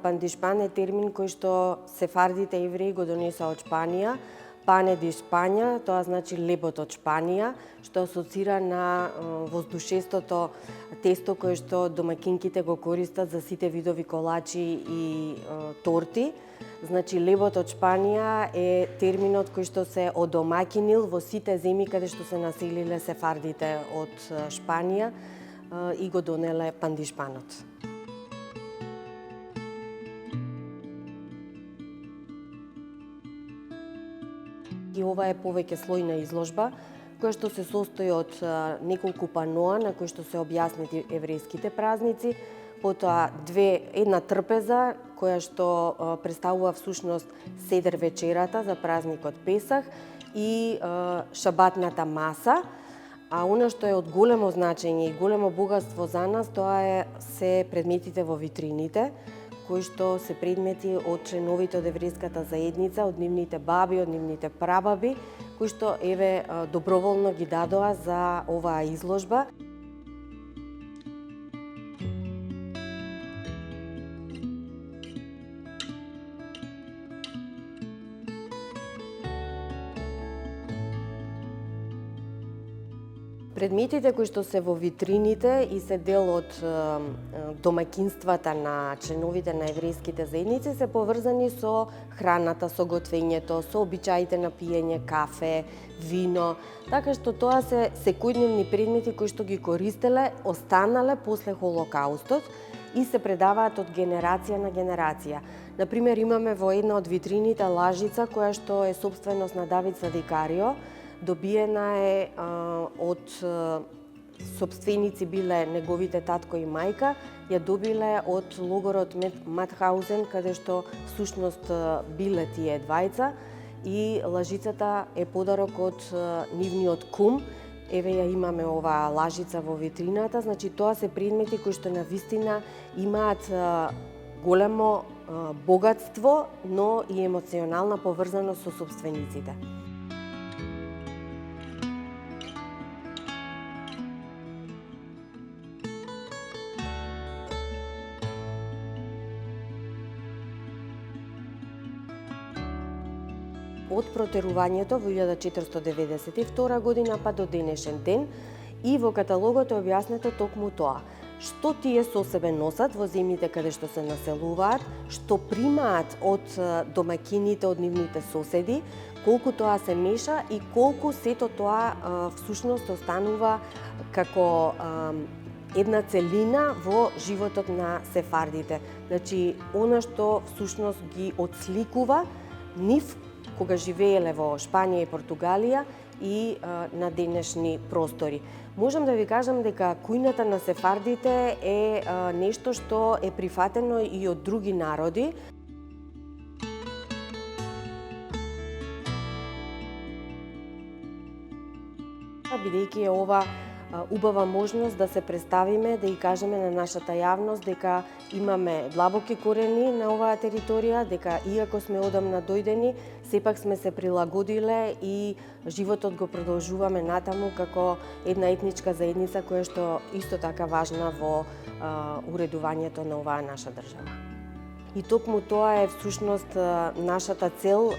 пандишпан е термин кој што сефардите евреи го донесоа од Шпанија. Пане ди Шпања, тоа значи лебот од Шпанија, што асоцира на воздушестото тесто кое што домакинките го користат за сите видови колачи и торти. Значи, лебот од Шпанија е терминот кој што се одомакинил во сите земји каде што се населиле сефардите од Шпанија и го донеле пандишпанот. И ова е повеќе слојна изложба, која што се состои од неколку паноа на кои што се објаснети еврејските празници, потоа една трпеза која што представува всушност седер вечерата за празникот Песах и шабатната маса. А она што е од големо значење и големо богатство за нас, тоа се предметите во витрините, кои што се предмети од членовите од еврејската заедница, од нивните баби, од нивните прабаби, кои што доброволно ги дадоа за оваа изложба. Предметите кои што се во витрините и се дел од домаќинствата на членовите на еврејските заедници се поврзани со храната, со готвењето, со обичаите на пиење кафе, вино, така што тоа се секојдневни предмети кои што ги користеле, останале после Холокаустот и се предаваат од генерација на генерација. Например, имаме во една од витрините лажица која што е сопственост на Давид Садикарио. Добиена е од сопственици биле неговите татко и мајка, ја добиле од логорот Матхаузен, каде што всушност биле тие двајца, и лажицата е подарок од нивниот кум. Еве ја имаме оваа лажица во витрината, значи тоа се предмети кои што навистина имаат големо богатство, но и емоционална поврзаност со сопствениците. Од протерувањето во 1492 година па до денешен ден и во каталогот е објаснето токму тоа. Што тие со себе носат во земјите каде што се населуваат, што примаат од домаќините, од нивните соседи, колку тоа се меша и колку сето тоа всушност останува како една целина во животот на сефардите. Значи, она што всушност ги отсликува нив кога живееле во Шпанија и Португалија и на денешни простори. Можам да ви кажам дека кујната на сефардите е нешто што е прифатено и од други народи. Бидејќи е ова убава можност да се представиме, да и кажеме на нашата јавност дека имаме длабоки корени на оваа територија, дека иако сме одамна дојдени, сепак сме се прилагодиле и животот го продолжуваме натаму како една етничка заедница која што исто така важна во уредувањето на оваа наша држава. И токму тоа е всушност нашата цел,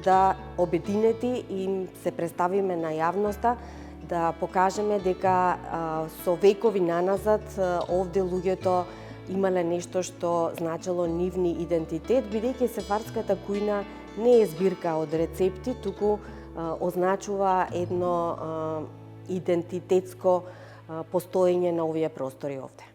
да обединети и се представиме на јавноста, да покажеме дека со векови наназад овде луѓето имале нешто што значело нивни идентитет, бидејќи сефардската кујна не е збирка од рецепти, туку означува едно идентитетско постоење на овие простори овде.